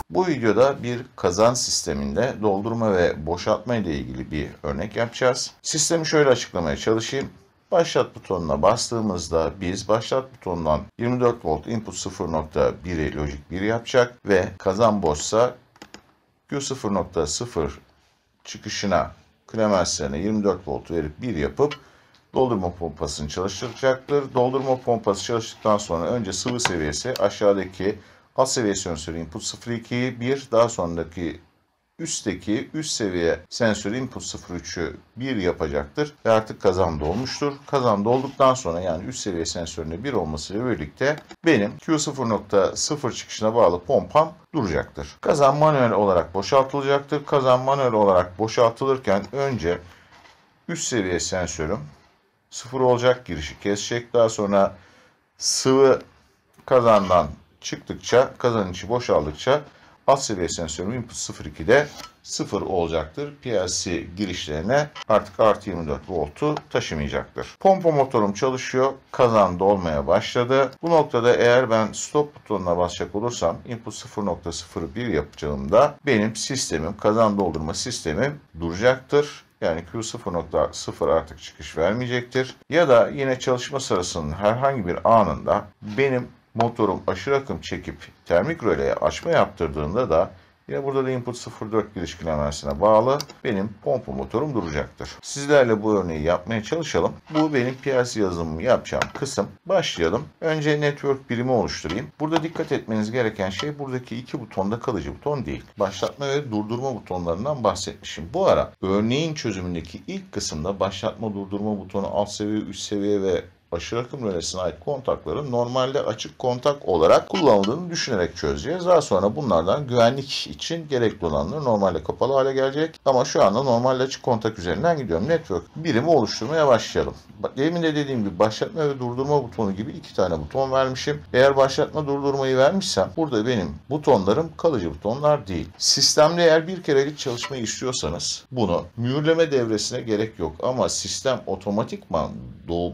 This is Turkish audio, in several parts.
Bu videoda bir kazan sisteminde doldurma ve boşaltma ile ilgili bir örnek yapacağız. Sistemi şöyle açıklamaya çalışayım. Başlat butonuna bastığımızda biz başlat butonundan 24 volt input 0.1'i lojik 1 yapacak ve kazan boşsa Q0.0 çıkışına Clemens'lerine 24 volt verip 1 yapıp doldurma pompasını çalıştıracaktır. Doldurma pompası çalıştıktan sonra önce sıvı seviyesi aşağıdaki alt seviye sensörü input 0.2'yi 1, daha sonraki üstteki üst seviye sensörü input 0.3'ü 1 yapacaktır ve artık kazan dolmuştur. Kazan dolduktan sonra yani üst seviye sensörüne 1 olmasıyla birlikte benim Q0.0 çıkışına bağlı pompam duracaktır. Kazan manuel olarak boşaltılacaktır. Kazan manuel olarak boşaltılırken önce üst seviye sensörüm 0 olacak, girişi kesecek. Daha sonra sıvı kazandan çıktıkça, kazanın içi boşaldıkça alt seviye sensörüm input 0.2'de 0 olacaktır. PLC girişlerine artık artı 24 voltu taşımayacaktır. Pompa motorum çalışıyor. Kazan dolmaya başladı. Bu noktada eğer ben stop butonuna basacak olursam input 0.01 yapacağımda benim sistemim, kazan doldurma sistemim duracaktır. Yani Q0.0 artık çıkış vermeyecektir. Ya da yine çalışma sırasının herhangi bir anında benim motorum aşırı akım çekip termik röleye açma yaptırdığında da yine burada da input 0.4 giriş Clemens'ine bağlı benim pompa motorum duracaktır. Sizlerle bu örneği yapmaya çalışalım. Bu benim PLC yazılımımı yapacağım kısım. Başlayalım. Önce network birimi oluşturayım. Burada dikkat etmeniz gereken şey buradaki iki butonda kalıcı buton değil. Başlatma ve durdurma butonlarından bahsetmişim. Bu ara örneğin çözümündeki ilk kısımda başlatma durdurma butonu alt seviye, üst seviye ve aşırı akım rölesine ait kontakların normalde açık kontak olarak kullanıldığını düşünerek çözeceğiz. Daha sonra bunlardan güvenlik için gerekli olanları normalde kapalı hale gelecek. Ama şu anda normalde açık kontak üzerinden gidiyorum. Network birimi oluşturmaya başlayalım. Demin de dediğim gibi başlatma ve durdurma butonu gibi iki tane buton vermişim. Eğer başlatma durdurmayı vermişsem burada benim butonlarım kalıcı butonlar değil. Sistemde eğer bir kerelik çalışmayı istiyorsanız bunu mühürleme devresine gerek yok. Ama sistem otomatikman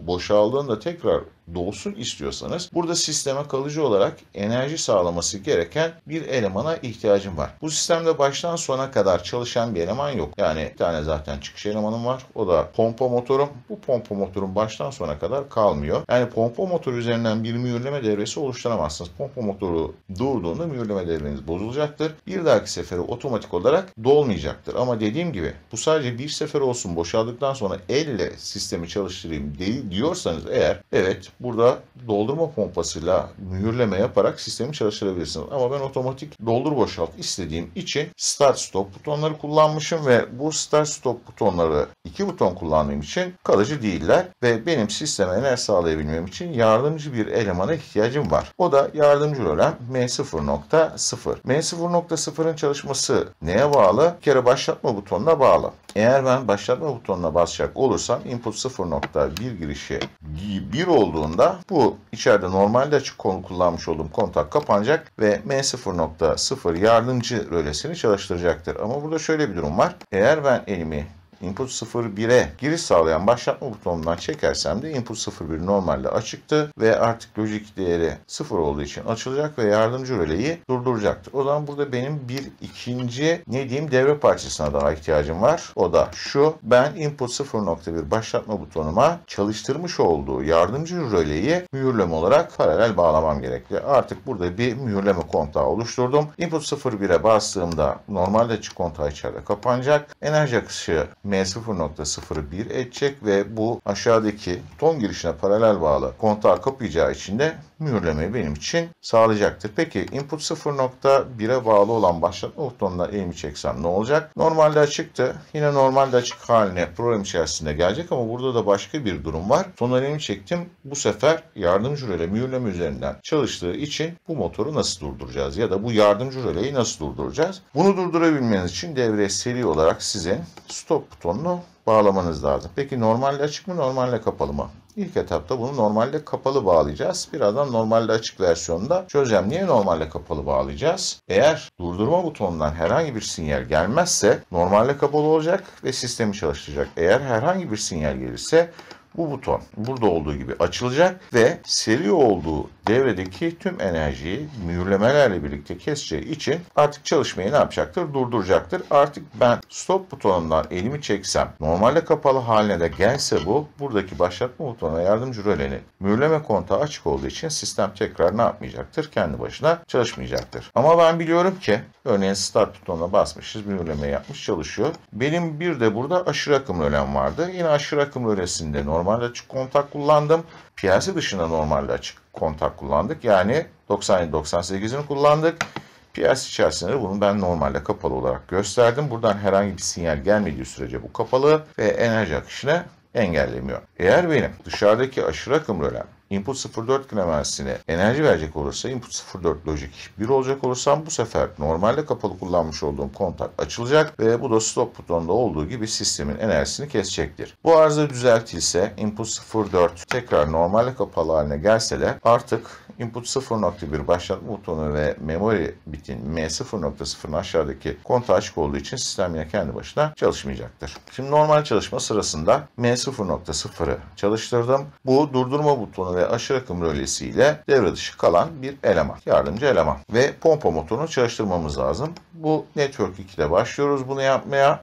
boşaldığında tekrar dolsun istiyorsanız burada sisteme kalıcı olarak enerji sağlaması gereken bir elemana ihtiyacım var. Bu sistemde baştan sona kadar çalışan bir eleman yok. Yani bir tane zaten çıkış elemanım var. O da pompa motorum. Bu pompa motorum baştan sona kadar kalmıyor. Yani pompa motoru üzerinden bir mühürleme devresi oluşturamazsınız. Pompa motoru durduğunda mühürleme devreniz bozulacaktır. Bir dahaki sefere otomatik olarak dolmayacaktır. Ama dediğim gibi bu sadece bir sefer olsun, boşaldıktan sonra elle sistemi çalıştırayım diyorsanız eğer, evet, burada doldurma pompasıyla mühürleme yaparak sistemi çalıştırabilirsiniz. Ama ben otomatik doldur boşalt istediğim için start stop butonları kullanmışım ve bu start stop butonları iki buton kullandığım için kalıcı değiller ve benim sisteme enerji sağlayabilmem için yardımcı bir elemana ihtiyacım var. O da yardımcı rölem M0.0. M0.0'ın çalışması neye bağlı? Bir kere başlatma butonuna bağlı. Eğer ben başlatma butonuna basacak olursam input 0.1 girişi 1 olduğunda bu içeride normalde açık kullanmış olduğum kontak kapanacak ve M0.0 yardımcı rölesini çalıştıracaktır. Ama burada şöyle bir durum var. Eğer ben elimi input 0.1'e giriş sağlayan başlatma butonundan çekersem de input 0.1 normalde açıktı ve artık lojik değeri 0 olduğu için açılacak ve yardımcı röleyi durduracaktır. O zaman burada benim bir ikinci devre parçasına daha ihtiyacım var. O da şu: ben input 0.1 başlatma butonuma çalıştırmış olduğu yardımcı röleyi mühürleme olarak paralel bağlamam gerekli. Artık burada bir mühürleme kontağı oluşturdum. Input 0.1'e bastığımda normalde açık kontağı içeride kapanacak. Enerji akışı M0.0'ı 1 edecek ve bu aşağıdaki buton girişine paralel bağlı kontağı kapayacağı için de mühürlemeyi benim için sağlayacaktır. Peki input 0.1'e bağlı olan başlatma butonuna elimi çeksem ne olacak? Normalde açıktı. Yine normalde açık haline program içerisinde gelecek ama burada da başka bir durum var. Sonra elimi çektim. Bu sefer yardımcı röle mühürleme üzerinden çalıştığı için bu motoru nasıl durduracağız? Ya da bu yardımcı röleyi nasıl durduracağız? Bunu durdurabilmeniz için devreye seri olarak sizin stop butonunu bağlamanız lazım. Peki normalde açık mı, normalde kapalı mı? İlk etapta bunu normalde kapalı bağlayacağız. Birazdan normalde açık versiyonunda çözeceğim. Niye normalde kapalı bağlayacağız? Eğer durdurma butonundan herhangi bir sinyal gelmezse normalde kapalı olacak ve sistemi çalıştıracak. Eğer herhangi bir sinyal gelirse bu buton burada olduğu gibi açılacak ve seri olduğu devredeki tüm enerjiyi mühürlemelerle birlikte keseceği için artık çalışmayı ne yapacaktır? Durduracaktır. Artık ben stop butonundan elimi çeksem, normalde kapalı haline de gelse bu, buradaki başlatma butonuna yardımcı rölenin mühürleme kontağı açık olduğu için sistem tekrar ne yapmayacaktır? Kendi başına çalışmayacaktır. Ama ben biliyorum ki örneğin start butonuna basmışız, mühürleme yapmış, çalışıyor. Benim bir de burada aşırı akım rölem vardı. Yine aşırı akım rölesinde normalde açık kontak kullandım. PLC dışında normalde açık kontak kullandık. Yani 97-98'ini kullandık. PLC içerisinde bunu ben normalde kapalı olarak gösterdim. Buradan herhangi bir sinyal gelmediği sürece bu kapalı ve enerji akışını engellemiyor. Eğer benim dışarıdaki aşırı akım rölem input 04 klemensine enerji verecek olursa, input 04 logic 1 olacak olursam bu sefer normalde kapalı kullanmış olduğum kontak açılacak ve bu da stop butonunda olduğu gibi sistemin enerjisini kesecektir. Bu arıza düzeltilse input 04 tekrar normalde kapalı haline gelse de artık input 0.1 başlatma butonu ve memory bitin M0.0'ın aşağıdaki kontağı açık olduğu için sistem yine kendi başına çalışmayacaktır. Şimdi normal çalışma sırasında M0.0'ı çalıştırdım. Bu durdurma butonu ve aşırı akım rölesiyle devre dışı kalan bir eleman, yardımcı eleman ve pompa motorunu çalıştırmamız lazım. Bu Network 2'de başlıyoruz bunu yapmaya.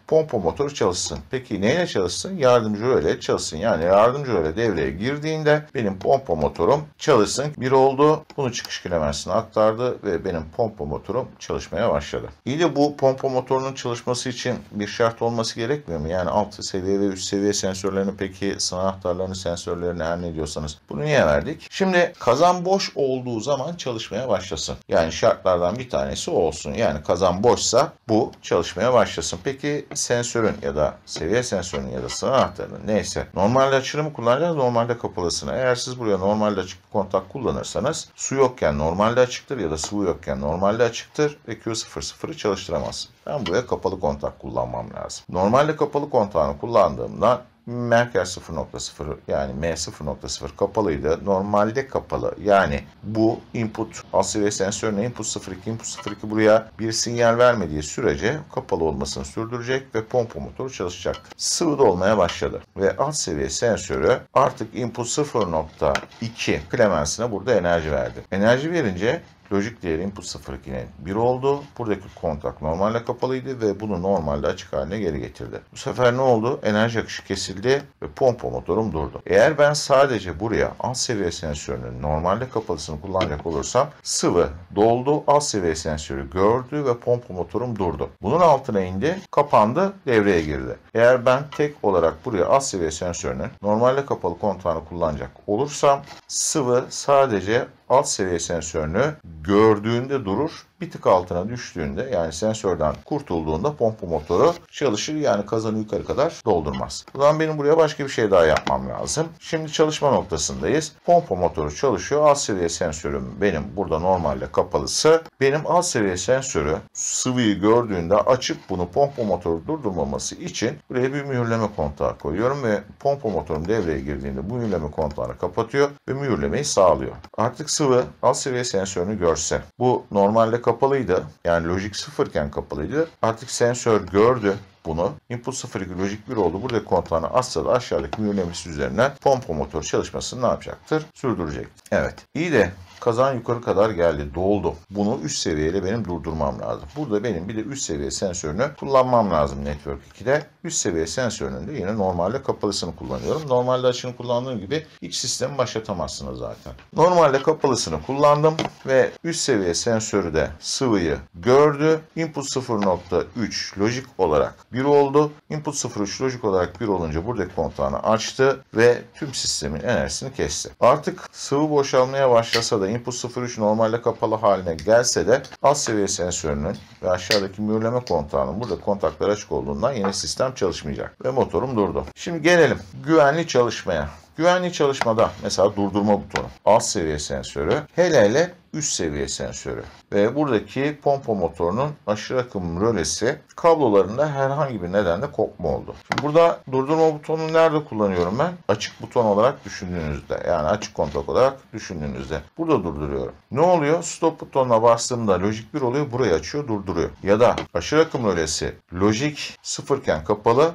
Pompa motoru çalışsın. Peki neyle çalışsın? Yardımcı röle çalışsın. Yani yardımcı röle devreye girdiğinde benim pompa motorum çalışsın. Bir oldu. Bunu çıkış klemensine aktardı ve benim pompa motorum çalışmaya başladı. İyi de bu pompa motorunun çalışması için bir şart olması gerekmiyor mu? Yani alt seviye ve üst seviye sensörlerini, peki sınav anahtarlarını, sensörlerini, her ne diyorsanız bunu niye verdik? Şimdi kazan boş olduğu zaman çalışmaya başlasın. Yani şartlardan bir tanesi o olsun. Yani kazan boşsa bu çalışmaya başlasın. Peki sensörün ya da seviye sensörünün ya da sınav anahtarının neyse normalde açığını mı kullanacağız, normalde kapalısını? Eğer siz buraya normalde açık kontak kullanırsanız su yokken normalde açıktır ya da sıvı yokken normalde açıktır ve Q00'ı çalıştıramazsın. Ben buraya kapalı kontak kullanmam lazım. Normalde kapalı kontağını kullandığımda Merkez 0.0 yani M0.0 kapalıydı. Normalde kapalı. Yani bu input alt seviye sensörüne input 02, input 02 buraya bir sinyal vermediği sürece kapalı olmasını sürdürecek ve pompa motoru çalışacaktır. Sıvı dolmaya başladı ve alt seviye sensörü artık input 0.2 klemensine burada enerji verdi. Enerji verince lojik değeri input 02'nin 1 oldu. Buradaki kontak normalde kapalıydı ve bunu normalde açık haline geri getirdi. Bu sefer ne oldu? Enerji akışı kesildi ve pompa motorum durdu. Eğer ben sadece buraya alt seviye sensörünün normalde kapalısını kullanacak olursam sıvı doldu, alt seviye sensörü gördü ve pompa motorum durdu. Bunun altına indi, kapandı, devreye girdi. Eğer ben tek olarak buraya alt seviye sensörünün normalde kapalı kontağını kullanacak olursam sıvı sadece alt seviye sensörünü gördüğünde durur. Bir tık altına düştüğünde yani sensörden kurtulduğunda pompa motoru çalışır. Yani kazanı yukarı kadar doldurmaz. O zaman benim buraya başka bir şey daha yapmam lazım. Şimdi çalışma noktasındayız. Pompa motoru çalışıyor. Alt seviye sensörüm benim burada normalde kapalısı. Benim alt seviye sensörü sıvıyı gördüğünde açıp bunu pompa motoru durdurmaması için buraya bir mühürleme kontağı koyuyorum ve pompa motorum devreye girdiğinde bu mühürleme kontağını kapatıyor ve mühürlemeyi sağlıyor. Artık sıvı alt seviye sensörünü görse, bu normalde kapalıydı. Yani lojik 0 iken kapalıydı. Artık sensör gördü bunu. Input 02 lojik 1 oldu. Buradaki kontağını asla da aşağıdaki mühürlemesi üzerinden pompa motoru çalışmasını ne yapacaktır? Sürdürecektir. Evet. İyi de kazan yukarı kadar geldi, doldu. Bunu üst seviyeyle benim durdurmam lazım. Burada benim bir de üst seviye sensörünü kullanmam lazım Network 2'de. Üst seviye sensörünün de yine normalde kapalısını kullanıyorum. Normalde açığını kullandığım gibi hiç sistemi başlatamazsınız zaten. Normalde kapalısını kullandım ve üst seviye sensörü de sıvıyı gördü. Input 0.3 lojik olarak 1 oldu. Input 0.3 lojik olarak 1 olunca buradaki kontağını açtı ve tüm sistemin enerjisini kesti. Artık sıvı boşalmaya başlasa da input 0.3 normalde kapalı haline gelse de alt seviye sensörünün ve aşağıdaki mühürleme kontağının burada kontaklar açık olduğundan yine sistem çalışmayacak ve motorum durdu. Şimdi gelelim güvenli çalışmaya. Güvenli çalışmada mesela durdurma butonu, alt seviye sensörü, hele üst seviye sensörü ve buradaki pompa motorunun aşırı akım rölesi kablolarında herhangi bir nedenle kopma oldu. Şimdi burada durdurma butonunu nerede kullanıyorum ben? Açık buton olarak düşündüğünüzde, yani açık kontak olarak düşündüğünüzde burada durduruyorum. Ne oluyor? Stop butonuna bastığımda lojik 1 oluyor, burayı açıyor, durduruyor. Ya da aşırı akım rölesi lojik 0 iken kapalı,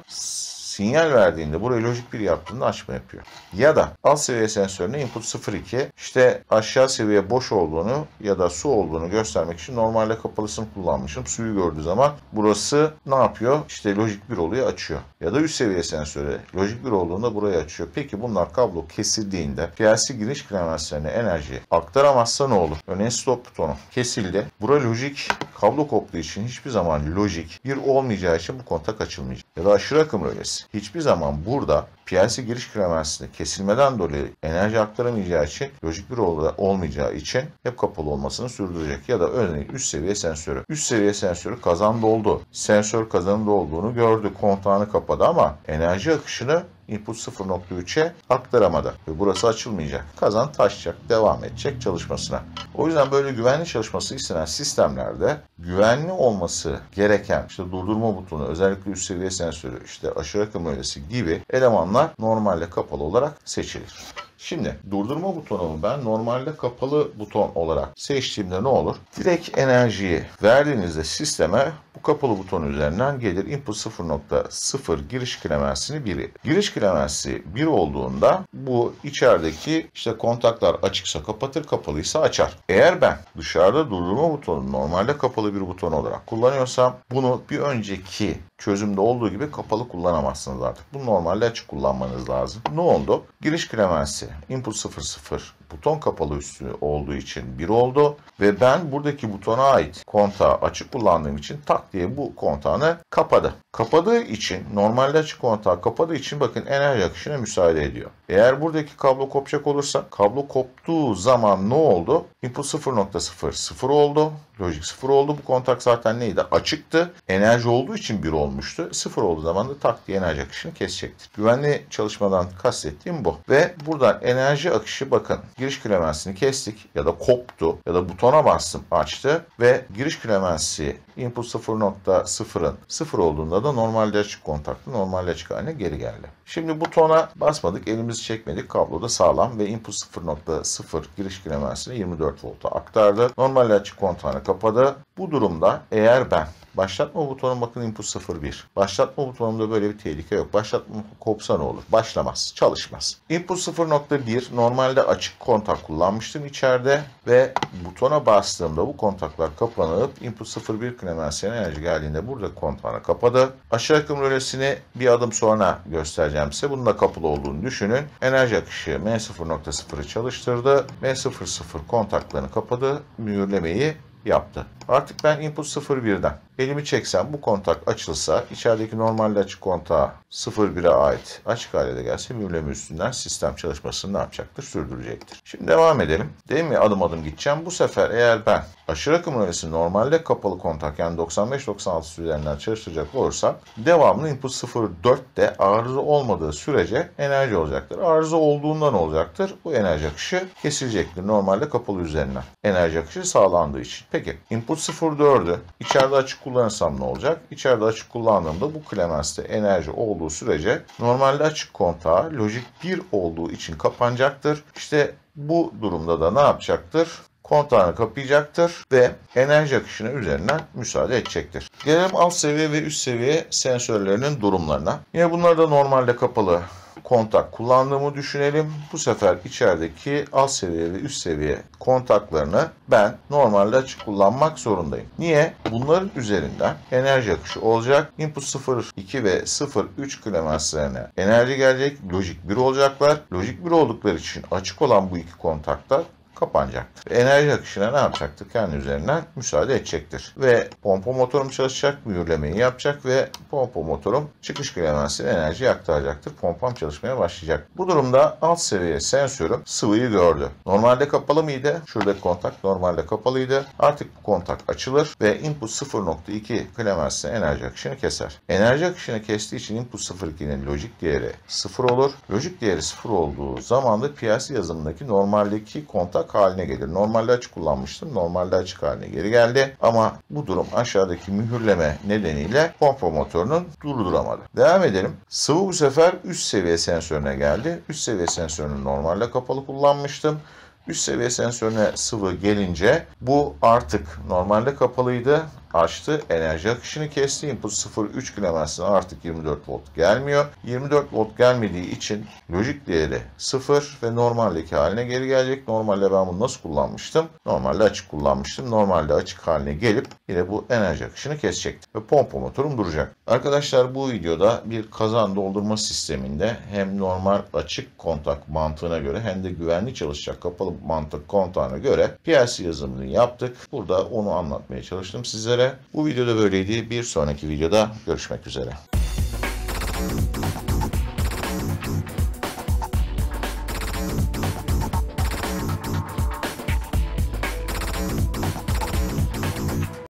sinyal verdiğinde, buraya lojik 1 yaptığında açma yapıyor. Ya da alt seviye sensörüne input 0.2 işte aşağı seviye boş olduğunu ya da su olduğunu göstermek için normalde kapalısını kullanmışım. Suyu gördüğü zaman burası ne yapıyor? İşte lojik 1 oluyor, açıyor. Ya da üst seviye sensörü lojik 1 olduğunda burayı açıyor. Peki bunlar kablo kesildiğinde PLC giriş klemenslerine enerjiyi aktaramazsa ne olur? Örneğin stop butonu kesildi. Bura lojik kablo koptuğu için hiçbir zaman lojik 1 olmayacağı için bu kontak açılmayacak. Ya da aşırı akım rölesi. Hiçbir zaman burada PLC giriş klemensinde kesilmeden dolayı enerji aktaramayacağı için lojik 1 olmayacağı için hep kapalı olmasını sürdürecek. Ya da örneğin üst seviye sensörü. Üst seviye sensörü kazan doldu. Sensör kazanın dolduğunu gördü. Kontağını kapadı ama enerji akışını input 0.3'e aktaramadı. Ve burası açılmayacak. Kazan taşacak. Devam edecek çalışmasına. O yüzden böyle güvenli çalışması istenen sistemlerde güvenli olması gereken işte durdurma butonu, özellikle üst seviye sensörü, işte aşırı akım rölesi gibi elemanlar normalde kapalı olarak seçilir. Şimdi durdurma butonumu ben normalde kapalı buton olarak seçtiğimde ne olur? Direkt enerjiyi verdiğinizde sisteme bu kapalı buton üzerinden gelir. Input 0.0 giriş klemensini 1'i. Giriş klemensi 1 olduğunda bu içerideki işte kontaklar açıksa kapatır, kapalıysa açar. Eğer ben dışarıda durdurma butonunu normalde kapalı bir buton olarak kullanıyorsam bunu bir önceki çözümde olduğu gibi kapalı kullanamazsınız artık. Bunu normalde açık kullanmanız lazım. Ne oldu? Giriş klemensi input 00 buton kapalı üstü olduğu için 1 oldu ve ben buradaki butona ait kontağı açık kullandığım için tak diye bu kontağını kapadı. Kapadığı için, normalde açık kontağı kapadığı için bakın enerji akışına müsaade ediyor. Eğer buradaki kablo kopacak olursa, kablo koptuğu zaman ne oldu? Input 0.0 0 oldu. Lojik 0 oldu. Bu kontak zaten neydi? Açıktı. Enerji olduğu için 1 olmuştu. 0 olduğu zaman da tak diye enerji akışını kesecektir. Güvenli çalışmadan kastettiğim bu. Ve buradan enerji akışı bakın. Giriş klemensini kestik ya da koptu ya da butona bastım, açtı ve giriş klemensi input 0.0'ın 0 olduğunda da normalde açık kontaktı, normalde açık haline geri geldi. Şimdi butona basmadık, elimizi çekmedik, kablo da sağlam ve input 0.0 giriş klemensine 24 volta aktardı. Normalde açık kontağını kapadı. Bu durumda eğer ben başlatma butonum, bakın input 01. Başlatma butonumda böyle bir tehlike yok. Başlatma kopsa ne olur? Başlamaz, çalışmaz. Input 0.1 normalde açık kontak kullanmıştım içeride ve butona bastığımda bu kontaklar kapanıp input 01 klemensine enerji geldiğinde burada kontağını kapadı. Aşağı akım rölesini bir adım sonra göstereceğim size. Bunun da kapalı olduğunu düşünün. Enerji akışı M0.0'ı çalıştırdı. M00 kontaklarını kapadı. Mühürlemeyi yaptı. Artık ben input 01'den elimi çeksem, bu kontak açılsa, içerideki normalde açık kontağı 01'e ait açık hale de gelse mühürleme üstünden sistem çalışmasını ne yapacaktır? Sürdürecektir. Şimdi devam edelim. Değil mi? Adım adım gideceğim. Bu sefer eğer ben aşırı akım rölesi normalde kapalı kontak yani 95-96 üzerinden çalıştıracak olursam devamlı input 04'te arıza olmadığı sürece enerji olacaktır. Arıza olduğundan olacaktır. Bu enerji akışı kesilecektir. Normalde kapalı üzerinden. Enerji akışı sağlandığı için. Peki input 04'ü içeride açık kullanırsam ne olacak? İçeride açık kullandığımda bu klemenste enerji olduğu sürece normalde açık kontağı lojik 1 olduğu için kapanacaktır. İşte bu durumda da ne yapacaktır? Kontağını kapayacaktır ve enerji akışına üzerinden müsaade edecektir. Gelelim alt seviye ve üst seviye sensörlerinin durumlarına. Yine bunlar da normalde kapalı kontak kullandığımı düşünelim. Bu sefer içerideki alt seviye ve üst seviye kontaklarını ben normalde açık kullanmak zorundayım. Niye? Bunların üzerinden enerji akışı olacak. Input 0.2 ve 0.3 klemenslerine enerji gelecek. Lojik 1 olacaklar. Lojik 1 oldukları için açık olan bu iki kontaklar kapanacaktır. Enerji akışına ne yapacaktır? Kendi üzerinden müsaade edecektir. Ve pompa motorum çalışacak, mühürlemeyi yapacak ve pompa motorum çıkış klemensine enerji aktaracaktır. Pompam çalışmaya başlayacak. Bu durumda alt seviye sensörüm sıvıyı gördü. Normalde kapalı mıydı? Şuradaki kontak normalde kapalıydı. Artık bu kontak açılır ve input 0.2 klemensine enerji akışını keser. Enerji akışını kestiği için input 0.2'nin lojik değeri 0 olur. Lojik değeri 0 olduğu zaman da PLC yazılımındaki normaldeki kontak haline gelir. Normalde açık kullanmıştım. Normalde açık haline geri geldi. Ama bu durum aşağıdaki mühürleme nedeniyle pompa motorunun durduramadı. Devam edelim. Sıvı bu sefer üst seviye sensörüne geldi. Üst seviye sensörünü normalde kapalı kullanmıştım. Üst seviye sensörüne sıvı gelince bu artık normalde kapalıydı. açtı. Enerji akışını kesti. Input 0,3 kilometresinden artık 24 volt gelmiyor. 24 volt gelmediği için lojik değeri 0 ve normaldeki haline geri gelecek. Normalde ben bunu nasıl kullanmıştım? Normalde açık kullanmıştım. Normalde açık haline gelip yine bu enerji akışını kesecekti. Ve pompa motorum duracak. Arkadaşlar bu videoda bir kazan doldurma sisteminde hem normal açık kontak mantığına göre hem de güvenli çalışacak kapalı mantık kontağına göre PLC yazılımını yaptık. Burada onu anlatmaya çalıştım sizlere. Bu videoda böyleydi. Bir sonraki videoda görüşmek üzere.